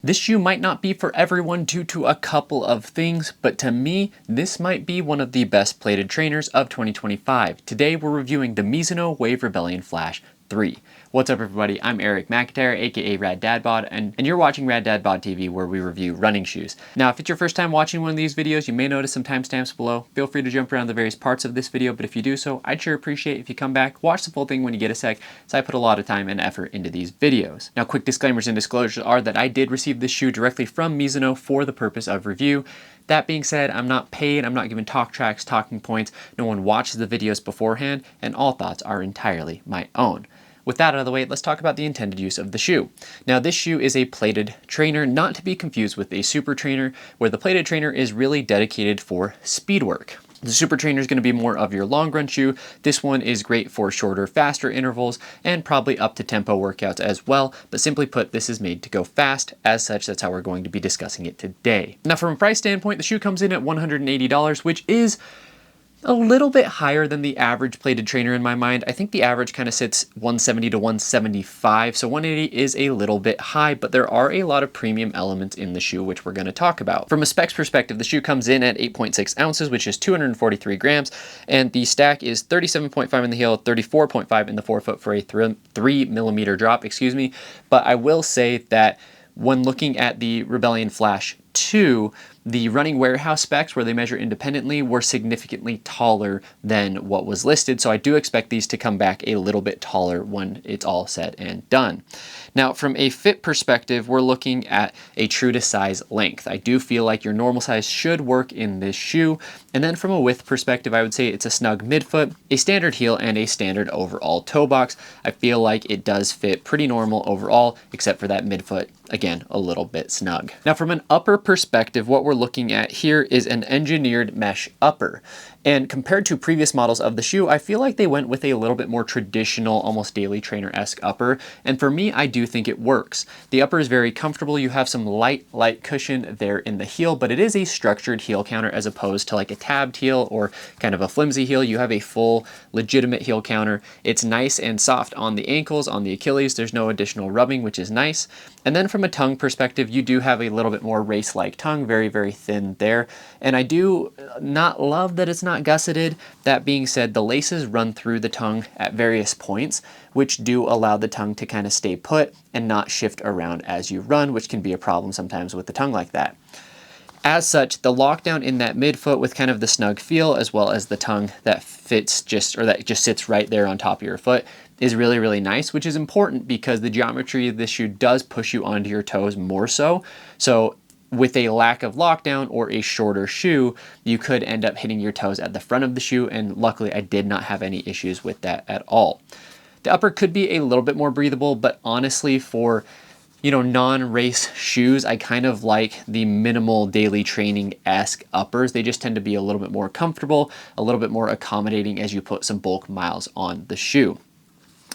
This shoe might not be for everyone due to a couple of things, but to me, this might be one of the best plated trainers of 2025. Today, we're reviewing the Mizuno Wave Rebellion Flash 3. What's up everybody, I'm Eric McIntyre, aka Rad Dad Bod, and you're watching Rad Dad Bod TV, where we review running shoes. Now, if it's your first time watching one of these videos, you may notice some timestamps below. Feel free to jump around the various parts of this video, but if you do so, I'd sure appreciate if you come back, watch the full thing when you get a sec, so I put a lot of time and effort into these videos. Now, quick disclaimers and disclosures are that I did receive this shoe directly from Mizuno for the purpose of review. That being said, I'm not paid, I'm not given talk tracks, talking points, no one watches the videos beforehand, and all thoughts are entirely my own. With that out of the way, let's talk about the intended use of the shoe. Now, this shoe is a plated trainer, not to be confused with a super trainer, where the plated trainer is really dedicated for speed work. The super trainer is going to be more of your long run shoe. This one is great for shorter, faster intervals and probably up to tempo workouts as well. But simply put, this is made to go fast. As such, that's how we're going to be discussing it today. Now, from a price standpoint, the shoe comes in at $180, which is a little bit higher than the average plated trainer in my mind. I think the average kind of sits 170 to 175, so 180 is a little bit high, but there are a lot of premium elements in the shoe, which we're going to talk about. From a specs perspective, the shoe comes in at 8.6 ounces, which is 243 grams, and the stack is 37.5 in the heel, 34.5 in the forefoot for a 3 millimeter drop, excuse me. But I will say that when looking at the Rebellion Flash 2, the running warehouse specs, where they measure independently, were significantly taller than what was listed. So I do expect these to come back a little bit taller when it's all said and done. Now, from a fit perspective, we're looking at a true to size length. I do feel like your normal size should work in this shoe. And then from a width perspective, I would say it's a snug midfoot, a standard heel, and a standard overall toe box. I feel like it does fit pretty normal overall, except for that midfoot, again, a little bit snug. Now, from an upper perspective, what we're looking at here is an engineered mesh upper. And compared to previous models of the shoe, I feel like they went with a little bit more traditional, almost daily trainer-esque upper. And for me, I do think it works. The upper is very comfortable. You have some light cushion there in the heel, but it is a structured heel counter as opposed to like a tabbed heel or kind of a flimsy heel. You have a full, legitimate heel counter. It's nice and soft on the ankles, on the Achilles. There's no additional rubbing, which is nice. And then from a tongue perspective, you do have a little bit more race-like tongue, very, very thin there. And I do not love that it's not gusseted. That being said, the laces run through the tongue at various points, which do allow the tongue to kind of stay put and not shift around as you run, which can be a problem sometimes with the tongue like that. As such, the lockdown in that midfoot with kind of the snug feel, as well as the tongue that fits that just sits right there on top of your foot, is really, really nice, which is important because the geometry of this shoe does push you onto your toes more so. So with a lack of lockdown or a shorter shoe, you could end up hitting your toes at the front of the shoe, and luckily I did not have any issues with that at all. The upper could be a little bit more breathable, but honestly for non-race shoes, I kind of like the minimal daily training-esque uppers. They just tend to be a little bit more comfortable, a little bit more accommodating as you put some bulk miles on the shoe.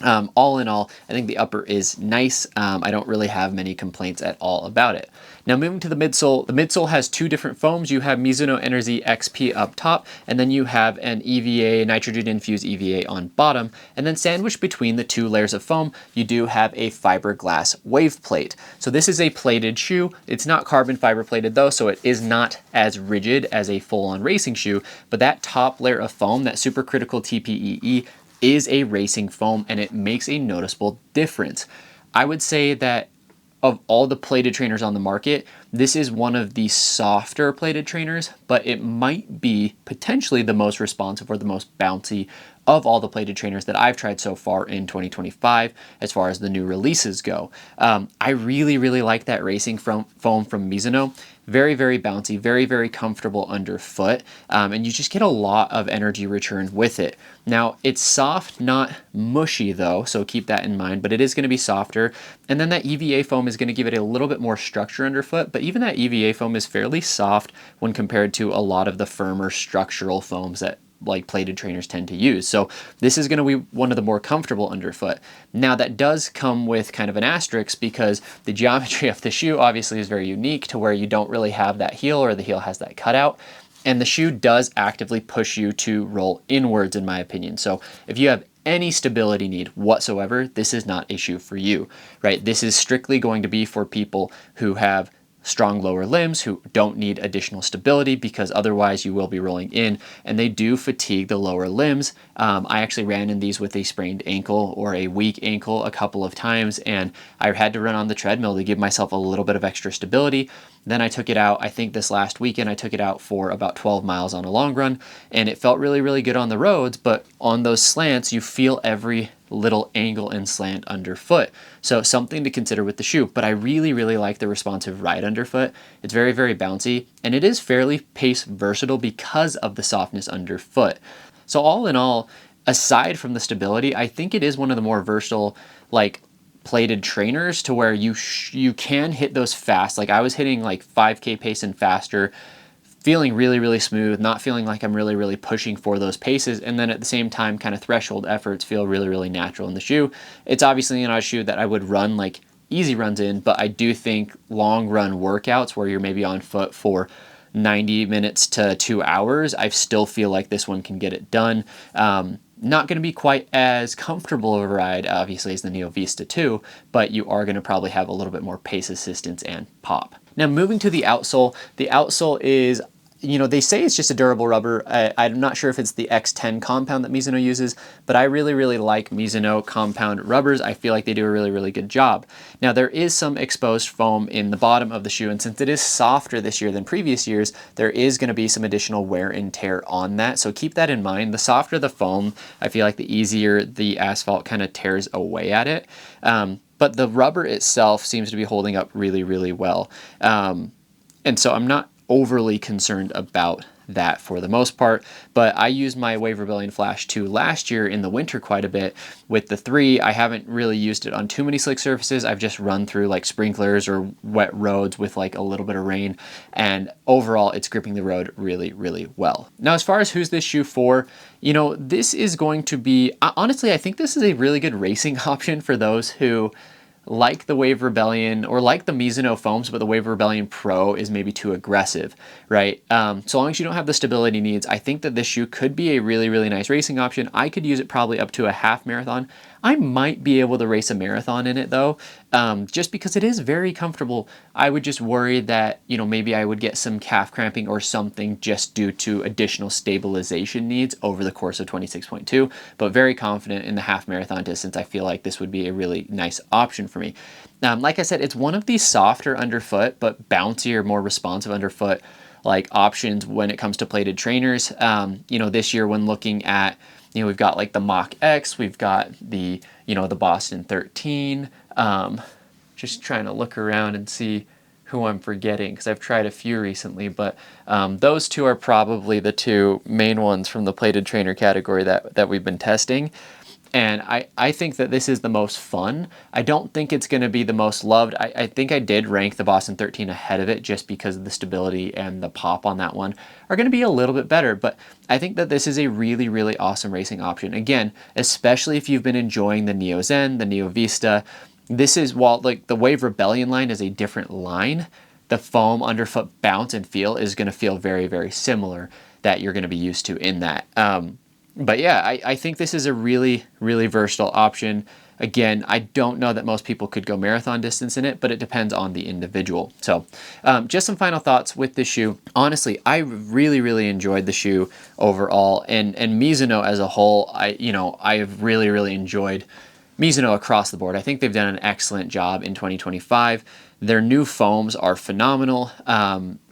All in all, I think the upper is nice. I don't really have many complaints at all about it. Now, moving to the midsole has two different foams. You have Mizuno Energy XP up top, and then you have an EVA, nitrogen-infused EVA on bottom. And then sandwiched between the two layers of foam, you do have a fiberglass wave plate. So this is a plated shoe. It's not carbon fiber plated though, so it is not as rigid as a full-on racing shoe. But that top layer of foam, that supercritical TPEE, is a racing foam, and it makes a noticeable difference. I would say that of all the plated trainers on the market, this is one of the softer plated trainers, but it might be potentially the most responsive or the most bouncy of all the plated trainers that I've tried so far in 2025 as far as the new releases go. I really, really like that racing foam from Mizuno. Very, very bouncy, very, very comfortable underfoot, and you just get a lot of energy return with it. Now, it's soft, not mushy though, so keep that in mind, but it is going to be softer. And then that EVA foam is going to give it a little bit more structure underfoot, but even that EVA foam is fairly soft when compared to a lot of the firmer structural foams that like plated trainers tend to use. So this is going to be one of the more comfortable underfoot. Now that does come with kind of an asterisk because the geometry of the shoe obviously is very unique to where you don't really have that heel, or the heel has that cutout. And the shoe does actively push you to roll inwards, in my opinion. So if you have any stability need whatsoever, this is not a shoe for you, right? This is strictly going to be for people who have strong lower limbs, who don't need additional stability, because otherwise you will be rolling in, and they do fatigue the lower limbs. I actually ran in these with a sprained ankle or a weak ankle a couple of times, and I had to run on the treadmill to give myself a little bit of extra stability. Then I took it out, I think this last weekend, I took it out for about 12 miles on a long run, and it felt really, really good on the roads, but on those slants, you feel every little angle and slant underfoot. So something to consider with the shoe, but I really, really like the responsive ride underfoot. It's very, very bouncy, and it is fairly pace versatile because of the softness underfoot. So all in all, aside from the stability, I think it is one of the more versatile, like, plated trainers, to where you can hit those fast. Like, I was hitting like 5K pace and faster, feeling really, really smooth, not feeling like I'm really, really pushing for those paces. And then at the same time, kind of threshold efforts feel really, really natural in the shoe. It's obviously not a shoe that I would run like easy runs in, but I do think long run workouts where you're maybe on foot for 90 minutes to 2 hours, I still feel like this one can get it done. Not going to be quite as comfortable of a ride, obviously, as the Neo Vista 2, but you are going to probably have a little bit more pace assistance and pop. Now, moving to the outsole is, you know, they say it's just a durable rubber. I'm not sure if it's the X10 compound that Mizuno uses, but I really, really like Mizuno compound rubbers. I feel like they do a really, really good job. Now, there is some exposed foam in the bottom of the shoe, and since it is softer this year than previous years, there is going to be some additional wear and tear on that. So keep that in mind. The softer the foam, I feel like the easier the asphalt kind of tears away at it. But the rubber itself seems to be holding up really, really well. And so I'm not overly concerned about that for the most part, but I used my Wave Rebellion Flash 2 last year in the winter quite a bit. With the 3, I haven't really used it on too many slick surfaces. I've just run through like sprinklers or wet roads with like a little bit of rain, and overall it's gripping the road really, really well. Now, as far as who's this shoe for, you know, this is going to be, honestly, I think this is a really good racing option for those who like the Wave Rebellion or like the Mizuno foams, but the Wave Rebellion Pro is maybe too aggressive, right? So long as you don't have the stability needs, I think that this shoe could be a really, really nice racing option. I could use it probably up to a half marathon. I might be able to race a marathon in it though, just because it is very comfortable. I would just worry that, you know, maybe I would get some calf cramping or something just due to additional stabilization needs over the course of 26.2, but very confident in the half marathon distance. I feel like this would be a really nice option for me. Like I said, it's one of these softer underfoot, but bouncier, more responsive underfoot like options when it comes to plated trainers. You know, this year when looking at, you know, we've got like the Mach X, we've got the, you know, the Boston 13. Just trying to look around and see who I'm forgetting, because I've tried a few recently, but those two are probably the two main ones from the plated trainer category that we've been testing. And I think that this is the most fun. I don't think it's going to be the most loved. I think I did rank the Boston 13 ahead of it just because of the stability and the pop on that one are going to be a little bit better. But I think that this is a really, really awesome racing option. Again, especially if you've been enjoying the Neo Zen, the Neo Vista. This is, while like the Wave Rebellion line is a different line, the foam underfoot bounce and feel is going to feel very, very similar that you're going to be used to in that. But yeah, I think this is a really, really versatile option. Again, I don't know that most people could go marathon distance in it, but it depends on the individual. So just some final thoughts with this shoe. Honestly, I really, really enjoyed the shoe overall, and Mizuno as a whole, I have really, really enjoyed Mizuno across the board. I think they've done an excellent job in 2025. Their new foams are phenomenal.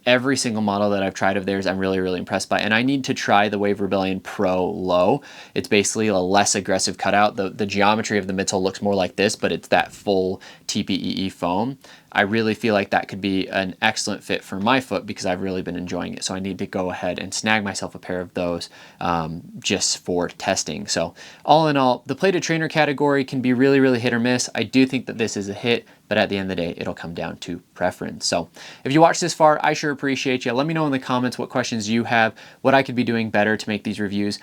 Every single model that I've tried of theirs, I'm really, really impressed by. And I need to try the Wave Rebellion Pro Low. It's basically a less aggressive cutout. The geometry of the midsole looks more like this, but it's that full TPEE foam. I really feel like that could be an excellent fit for my foot because I've really been enjoying it. So I need to go ahead and snag myself a pair of those just for testing. So all in all, the plated trainer category can be really, really hit or miss. I do think that this is a hit, but at the end of the day, it'll come down to preference. So if you watched this far, I sure appreciate you. Let me know in the comments what questions you have, what I could be doing better to make these reviews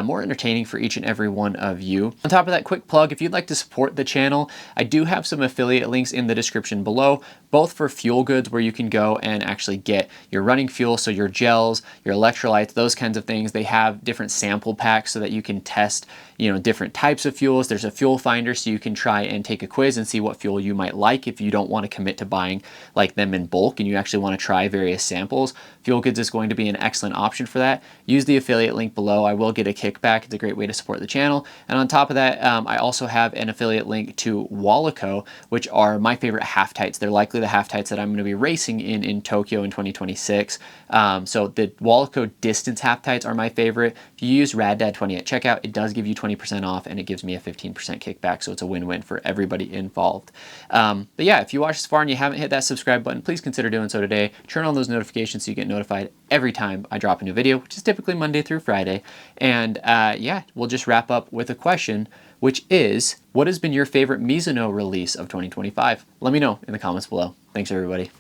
more entertaining for each and every one of you. On top of that, quick plug, if you'd like to support the channel, I do have some affiliate affiliate links in the description below, both for fuel goods where you can go and actually get your running fuel, so your gels, your electrolytes, those kinds of things. They have different sample packs so that you can test, different types of fuels. There's a fuel finder so you can try and take a quiz and see what fuel you might like if you don't want to commit to buying like them in bulk and you actually want to try various samples. Fuel goods is going to be an excellent option for that. Use the affiliate link below. I will get a kickback. It's a great way to support the channel. And on top of that, I also have an affiliate link to Wallaco, which are my favorite half tights. They're likely the half tights that I'm going to be racing in Tokyo in 2026. So the Wallaco distance half tights are my favorite. If you use RadDad20 at checkout, it does give you 20% off and it gives me a 15% kickback. So it's a win-win for everybody involved. But yeah, if you watched this far and you haven't hit that subscribe button, please consider doing so today. Turn on those notifications so you get notified every time I drop a new video, which is typically Monday through Friday. And yeah, we'll just wrap up with a question, which is, what has been your favorite Mizuno release of 2025? Let me know in the comments below. Thanks, everybody.